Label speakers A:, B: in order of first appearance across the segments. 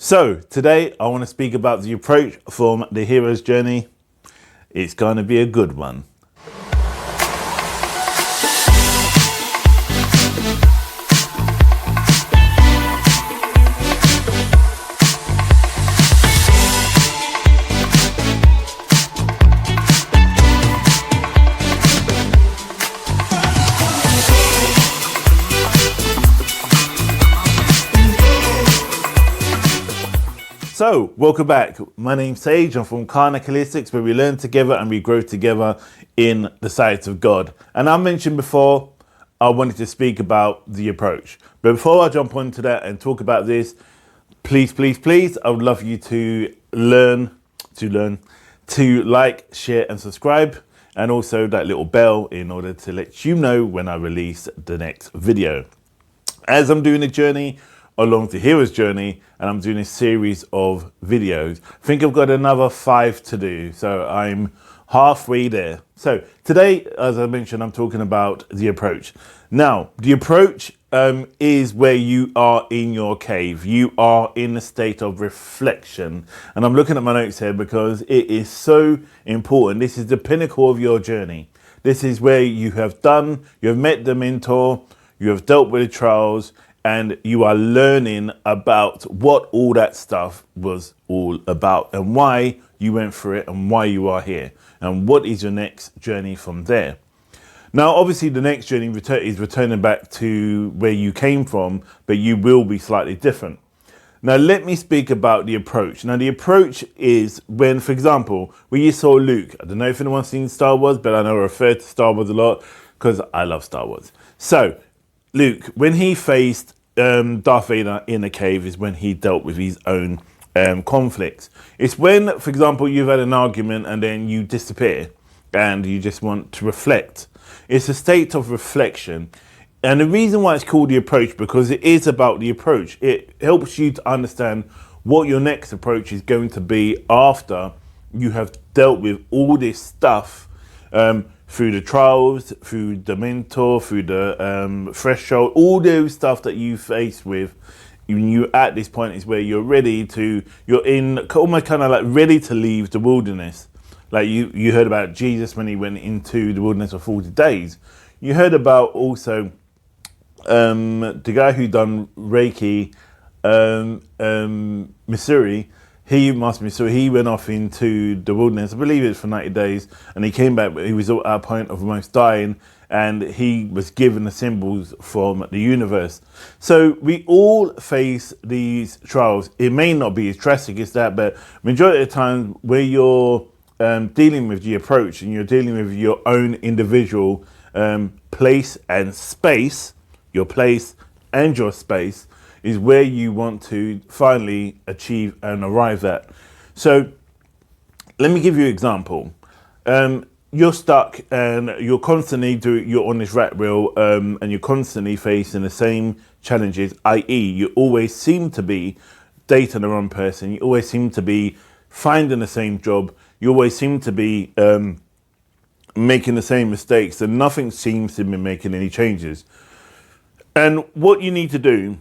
A: So today I want to speak about the approach from the hero's journey. It's going to be a good one. So, welcome back. My name's Sage. I'm from Karnak Holistics, where we learn together and we grow together in the sight of God. And I mentioned before, I wanted to speak about the approach. But before I jump onto that and talk about this, please, I would love you to like, share and subscribe. And also that little bell in order to let you know when I release the next video. As I'm doing a journey along the hero's journey, and I'm doing a series of videos. I think I've got another 5 to do, so I'm halfway there. So today, as I mentioned, I'm talking about the approach. Now, the approach is where you are in your cave. You are in a state of reflection. And I'm looking at my notes here because it is so important. This is the pinnacle of your journey. This is where you have met the mentor, you have dealt with the trials, and you are learning about what all that stuff was all about and why you went through it and why you are here and what is your next journey from there. Now, obviously, the next journey is returning back to where you came from, but you will be slightly different. Now, let me speak about the approach. Now, the approach is when, for example, when you saw Luke, I don't know if anyone's seen Star Wars, but I know I refer to Star Wars a lot because I love Star Wars. So, Luke, when he faced Darth Vader in a cave is when he dealt with his own conflicts. It's when, for example, you've had an argument and then you disappear and you just want to reflect. It's a state of reflection. And the reason why it's called the approach, because it is about the approach. It helps you to understand what your next approach is going to be after you have dealt with all this stuff through the trials, through the mentor, through the threshold, all those stuff that you face with. You at this point is where you're in almost kind of like ready to leave the wilderness. Like you heard about Jesus when he went into the wilderness for 40 days. You heard about also the guy who done Reiki, Missouri. He went off into the wilderness, I believe it was for 90 days, and he came back, but he was at a point of almost dying, and he was given the symbols from the universe. So we all face these trials. It may not be as drastic as that, but majority of the time where you're dealing with the approach and you're dealing with your own individual place and space, your place and your space, is where you want to finally achieve and arrive at. So let me give you an example. You're stuck and you're on this rat wheel and you're constantly facing the same challenges, i.e. you always seem to be dating the wrong person, you always seem to be finding the same job, you always seem to be making the same mistakes, and nothing seems to be making any changes. And what you need to do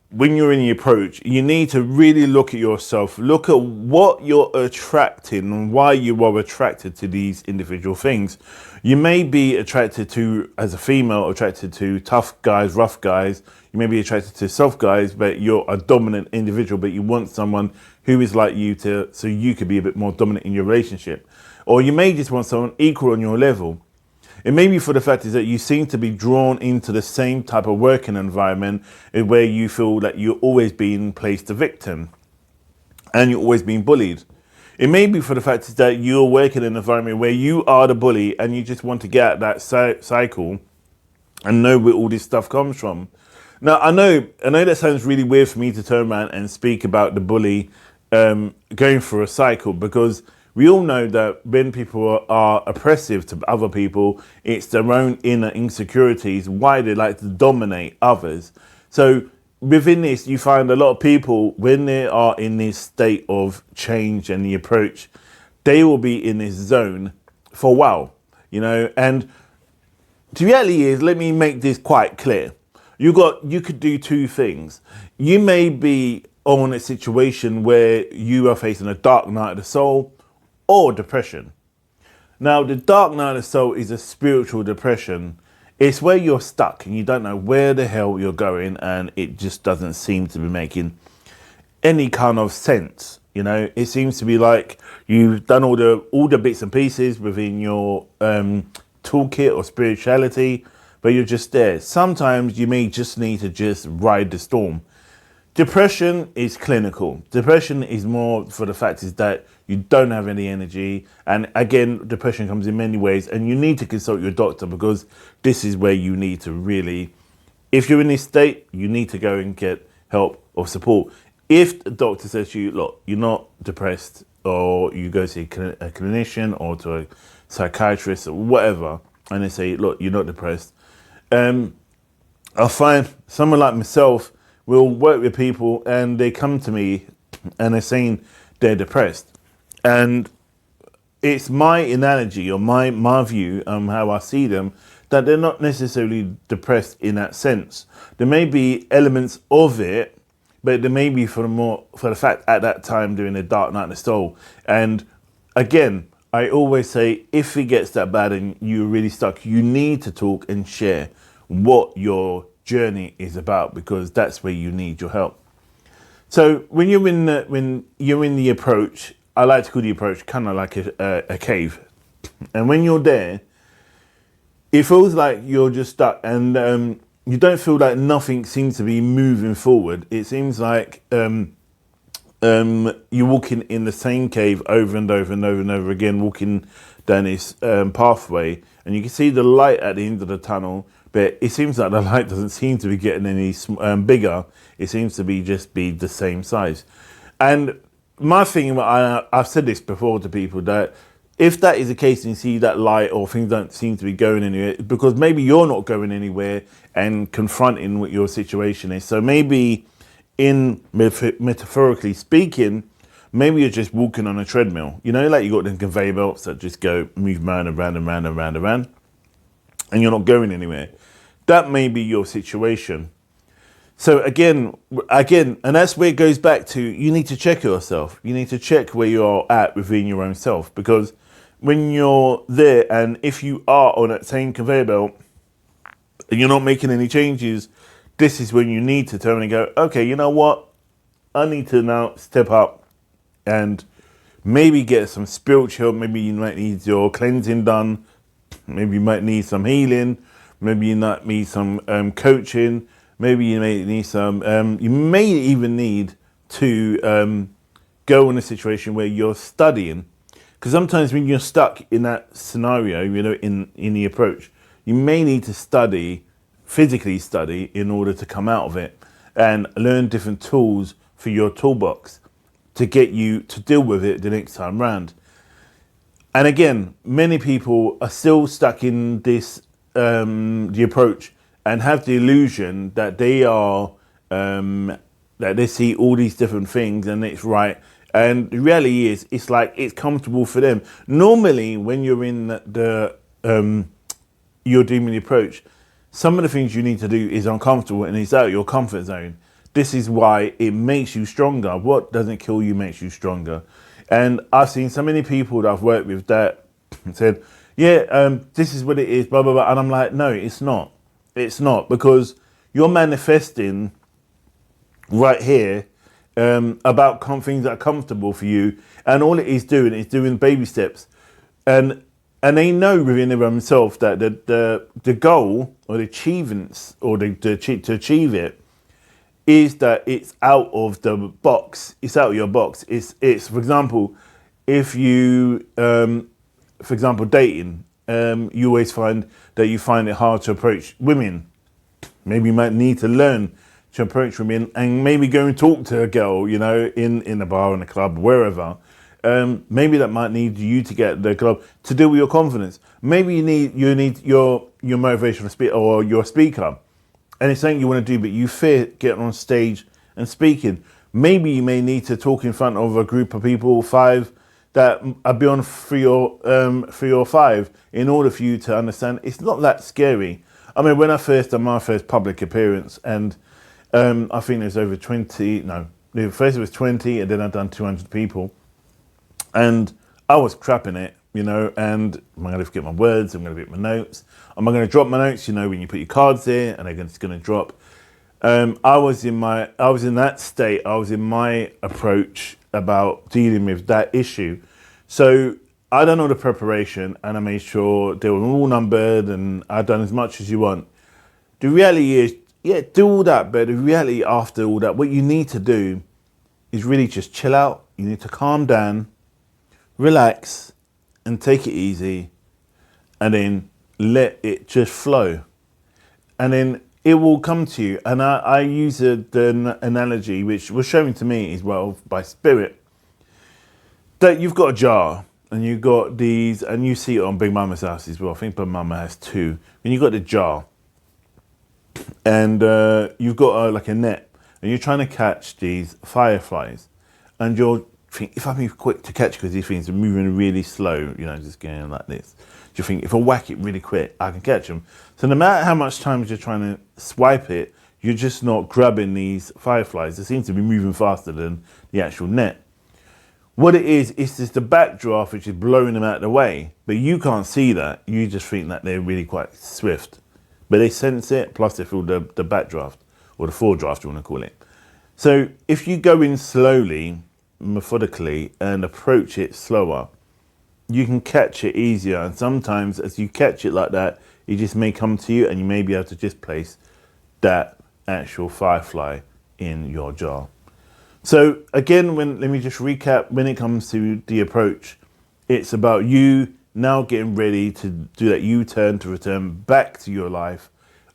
A: when you're in the approach, you need to really look at yourself, look at what you're attracting and why you are attracted to these individual things. You may be attracted to, as a female, attracted to tough guys, rough guys. You may be attracted to soft guys, but you're a dominant individual, but you want someone who is like you so you could be a bit more dominant in your relationship. Or you may just want someone equal on your level. It may be for the fact is that you seem to be drawn into the same type of working environment where you feel that you're always being placed a victim and you're always being bullied. It may be for the fact is that you're working in an environment where you are the bully and you just want to get out that cycle and know where all this stuff comes from. Now, I know that sounds really weird for me to turn around and speak about the bully going through a cycle, because we all know that when people are oppressive to other people, it's their own inner insecurities, why they like to dominate others. So within this, you find a lot of people, when they are in this state of change and the approach, they will be in this zone for a while, and the reality is, let me make this quite clear. You could do two things. You may be on a situation where you are facing a dark night of the soul or depression. Now, the dark night of the soul is a spiritual depression. It's where you're stuck and you don't know where the hell you're going, and it just doesn't seem to be making any kind of sense. You know, it seems to be like you've done all the bits and pieces within your toolkit or spirituality, but you're just there. Sometimes you may just need to just ride the storm. Depression is clinical. Depression is more for the fact is that you don't have any energy. And again, depression comes in many ways, and you need to consult your doctor, because this is where you need to really, if you're in this state, you need to go and get help or support. If the doctor says to you, look, you're not depressed, or you go see a clinician or to a psychiatrist or whatever, and they say, look, you're not depressed. I find someone like myself will work with people and they come to me and they're saying they're depressed. And it's my analogy or my view, how I see them, that they're not necessarily depressed in that sense. There may be elements of it, but there may be for the fact at that time during the dark night of the soul. And again, I always say, if it gets that bad and you're really stuck, you need to talk and share what your journey is about, because that's where you need your help. So when you're in the approach, I like to call the approach kind of like a cave, and when you're there, it feels like you're just stuck, and you don't feel like nothing seems to be moving forward. It seems like you're walking in the same cave over and over and over and over again, walking down this pathway, and you can see the light at the end of the tunnel. But it seems like the light doesn't seem to be getting any bigger. It seems to be just the same size. And my thing, I've said this before to people, that if that is the case and you see that light or things don't seem to be going anywhere, because maybe you're not going anywhere and confronting what your situation is. So maybe metaphorically speaking, maybe you're just walking on a treadmill. You know, like you got the conveyor belts that just move round and round and round and round and round, and you're not going anywhere. That may be your situation. So again, and that's where it goes back to, you need to check yourself. You need to check where you're at within your own self, because when you're there, and if you are on that same conveyor belt and you're not making any changes, this is when you need to turn and go, okay, you know what? I need to now step up and maybe get some spiritual help. Maybe you might need your cleansing done. Maybe you might need some healing. Maybe you might need some coaching. Maybe you may need some. You may even need to go in a situation where you're studying, because sometimes when you're stuck in that scenario, you know, in the approach, you may need to physically study in order to come out of it and learn different tools for your toolbox to get you to deal with it the next time round. And again, many people are still stuck in this, the approach, and have the illusion that they are, that they see all these different things and it's right. And the reality is, it's like it's comfortable for them. Normally, when you're in you're doing the approach, some of the things you need to do is uncomfortable and it's out of your comfort zone. This is why it makes you stronger. What doesn't kill you makes you stronger. And I've seen so many people that I've worked with that said, yeah, this is what it is, blah, blah, blah. And I'm like, no, it's not. It's not, because you're manifesting right here about things that are comfortable for you. And all it is doing baby steps. And they know within their own self that the goal or the achievements or to achieve it is that it's out of the box. It's out of your box. It's for example, if you, for example, dating, you always find that you find it hard to approach women. Maybe you might need to learn to approach women and maybe go and talk to a girl, you know, in a bar, in a club, wherever. Maybe that might need you to get the club to deal with your confidence. Maybe you need your motivational speaker or your speaker, and it's something you want to do, but you fear getting on stage and speaking. Maybe you may need to talk in front of a group of people, 5 that are beyond 3 or 5, in order for you to understand it's not that scary. I mean, when I first done my first public appearance, and I think there's over 20, no, First it was 20, and then I'd done 200 people. And I was crapping it, you know, and am I going to forget my words? Am I going to forget my notes? Am I going to drop my notes? You know, when you put your cards there and they're just going to drop. I was in that state. I was in my approach about dealing with that issue. So I done all the preparation and I made sure they were all numbered and I'd done as much as you want. The reality is, yeah, do all that, but the reality after all that, what you need to do is really just chill out. You need to calm down, relax, and take it easy, and then let it just flow. And then it will come to you. And I use the analogy, which was shown to me as well by Spirit, that you've got a jar and you've got these, and you see it on Big Mama's house as well. I think Big Mama has two. And you've got the jar and you've got like a net and you're trying to catch these fireflies, and you're thinking, if I move quick to catch, because these things are moving really slow, you know, just going like this. You think, if I whack it really quick, I can catch them. So no matter how much time you're trying to swipe it, you're just not grabbing these fireflies. They seem to be moving faster than the actual net. What it is, it's just the backdraft which is blowing them out of the way. But you can't see that. You just think that they're really quite swift. But they sense it, plus they feel the backdraft, or the foredraft, you want to call it. So if you go in slowly, methodically, and approach it slower, you can catch it easier. And sometimes as you catch it like that, it just may come to you and you may be able to just place that actual firefly in your jar. So again, let me just recap. When it comes to the approach, it's about you now getting ready to do that U-turn, to return back to your life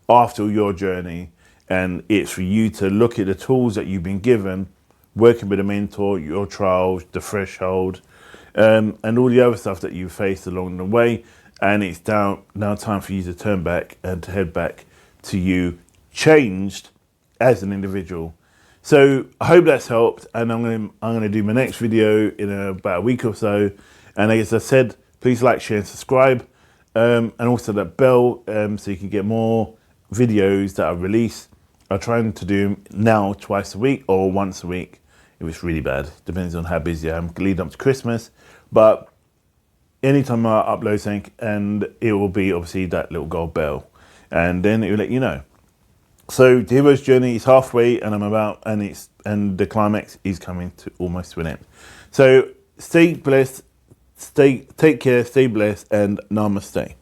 A: after your journey. And it's for you to look at the tools that you've been given, working with a mentor, your trials, the threshold, and all the other stuff that you faced along the way. And it's now time for you to turn back and to head back to you changed as an individual. So I hope that's helped, and I'm gonna do my next video in about a week or so. And as I said, please like, share, and subscribe, and also that bell, so you can get more videos that I release. I'm trying to do them now twice a week or once a week. It was really bad. Depends on how busy I am leading up to Christmas. But anytime I upload something, and it will be obviously that little gold bell, and then it will let you know. So the hero's journey is halfway, and and the climax is coming to almost to an end. So stay blessed, take care, stay blessed, and namaste.